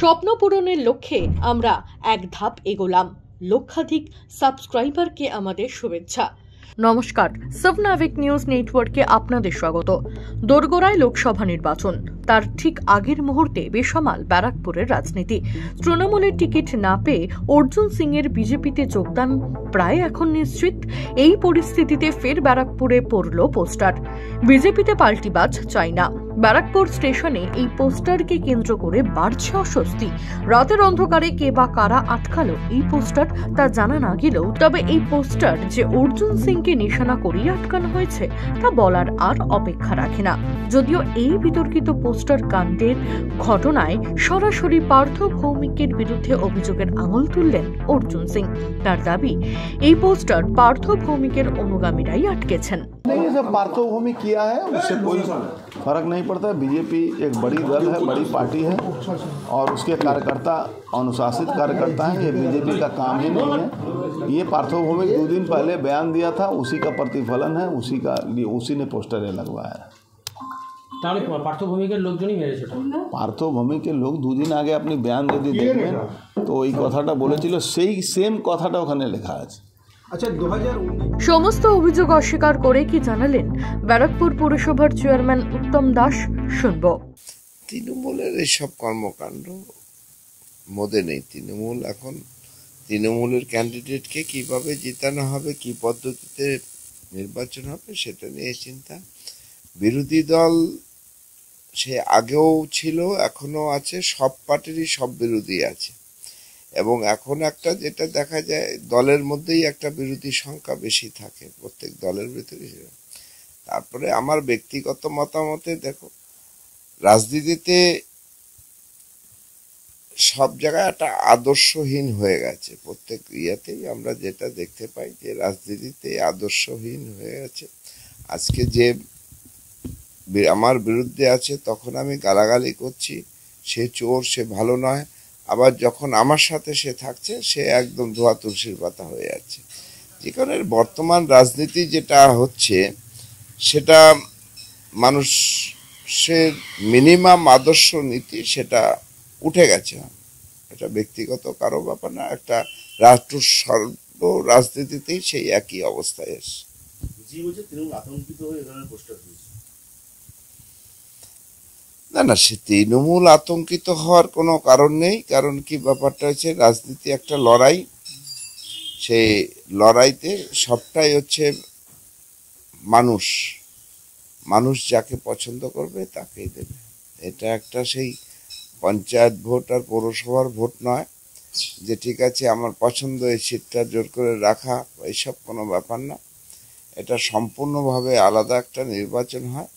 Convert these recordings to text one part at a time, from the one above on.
স্বপ্ন পূরণের লক্ষ্যে আমরা এক ধাপ এগোলাম। লক্ষাধিক সাবস্ক্রাইবারকে আমাদের শুভেচ্ছা। নমস্কার, সাবনাভিক নিউজ নেটওয়ার্কে আপনাদের স্বাগত। দোরগোড়ায় লোকসভা নির্বাচন, তার ঠিক আগের মুহূর্তে বেসামাল ব্যারাকপুরের রাজনীতি। তৃণমূলের টিকিট না পেয়ে অর্জুন সিং এর বিজেপিতে যোগদান প্রায় এখন নিশ্চিত। এই পরিস্থিতিতে ফের ব্যারাকপুরে পড়ল পোস্টার, বিজেপিতে পাল্টিবাজ চাই না। ব্যারাকপুর স্টেশনে এই পোস্টারকে কেন্দ্র করে বাড়ছে অস্বস্তি। রাতের অন্ধকারে কে বা কারা আটকালো এই পোস্টার তা জানা না গেলেও তবে এই পোস্টার যে অর্জুন সিংকে নিশানা করিয়ে আটকানো হয়েছে তা বলার আর অপেক্ষা রাখে না। যদিও এই বিতর্কিত পোস্টার কাণ্ডের ঘটনায় সরাসরি পার্থ ভৌমিকের বিরুদ্ধে অভিযোগের আঙুল তুললেন অর্জুন সিং। তার দাবি, এই পোস্টার পার্থ ভৌমিকের অনুগামীরাই আটকেছেন। नहीं, सब पार्थो भूमि किया है, उससे कोई फर्क नहीं पड़ता। बीजेपी एक बड़ी दल है, बड़ी पार्टी है और उसके कार्यकर्ता अनुशासित कार्यकर्ता हैं। ये बीजेपी का काम ही नहीं है। ये पार्थो भूमि 2 दिन पहले बयान दिया था, उसी का प्रतिफलन है, उसी ने पोस्टर लगवाया है। पार्थो भूमि के लोग पार्थो भूमि के लोग 2 दिन आगे अपनी बयान যদি দেখবেন তো এই কথাটা বলেছিল, সেই সেম কথাটা ওখানে লেখা আছে। সমস্ত অভিযোগ অস্বীকার করে কি জানালেন ব্যারাকপুর পৌরসভার চেয়ারম্যান উত্তম দাস, শুনব। তৃণমূলের এইসব কর্মকাণ্ড মধ্যে নেই। তৃণমূলের ক্যান্ডিডেটকে কিভাবে জিতানো হবে, কি পদ্ধতিতে নির্বাচন হবে সেটা নিয়ে চিন্তা। বিরোধী দল সে আগেও ছিল, এখনো আছে, সব পার্টিরই সব বিরোধী আছে। এবং এখন একটা যেটা দেখা যায়, দলের মধ্যেই একটা বিরোধী সংখ্যা বেশি থাকে, প্রত্যেক দলের ভিতরে। তারপরে আমার ব্যক্তিগত মতামতে, দেখো, রাজনীতিতে সব জায়গায় একটা আদর্শহীন হয়ে গেছে। প্রত্যেক ইয়াতেই আমরা যেটা দেখতে পাই যে রাজনীতিতে আদর্শহীন হয়ে গেছে। আজকে যে আমার বিরুদ্ধে আছে তখন আমি গালাগালি করছি, সে চোর, সে ভালো নয়। আবার যখন আমার সাথে সে থাকছে সে একদম ধোয়া তুলসীর পাতা হয়ে যাচ্ছে। যে কারণে বর্তমান রাজনীতি যেটা হচ্ছে সেটা মানুষের মিনিমাম আদর্শ নীতি সেটা উঠে গেছে। এটা ব্যক্তিগত কারো ব্যাপার না, একটা রাষ্ট্র সর্ব রাজনীতিতেই সেই একই অবস্থায় এসে। না, সে তৃণমূল আতঙ্কিত হওয়ার কোনো কারণ নেই। কারণ কি, ব্যাপারটা হচ্ছে রাজনীতি একটা লড়াই। সেই লড়াইতে সবটাই হচ্ছে মানুষ যাকে পছন্দ করবে তাকেই দেবে। এটা একটা সেই পঞ্চায়েত ভোট আর পৌরসভার ভোট নয় যে ঠিক আছে আমার পছন্দ এই সিটটা জোর করে রাখা, এইসব কোনো ব্যাপার না। এটা সম্পূর্ণভাবে আলাদা একটা নির্বাচন হয়।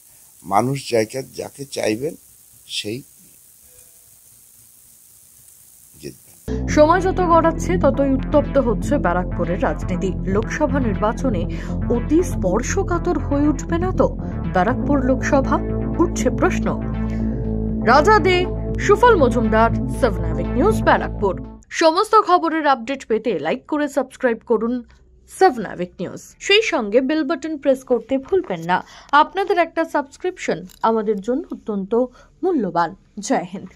মানুষ যাকে চাইবেন সেই জিতবেন। সময় যত গড়াচ্ছে ততই উত্তপ্ত হচ্ছে ব্যারাকপুরের রাজনীতি। লোকসভা নির্বাচনে অতি স্পর্শকাতর হয়ে উঠবে না তো ব্যারাকপুর লোকসভা? উঠছে প্রশ্ন। রাজা দে, সুফল মজুমদার, সাবনাভিক নিউজ, ব্যারাকপুর। সমস্ত খবরের আপডেট পেতে লাইক করে সাবস্ক্রাইব করুন সাবনাভিক নিউজ। সেই সঙ্গে বেল বাটন প্রেস করতে ভুলবেন না। আপনাদের একটা সাবস্ক্রিপশন আমাদের জন্য অত্যন্ত মূল্যবান। জয় হিন্দ।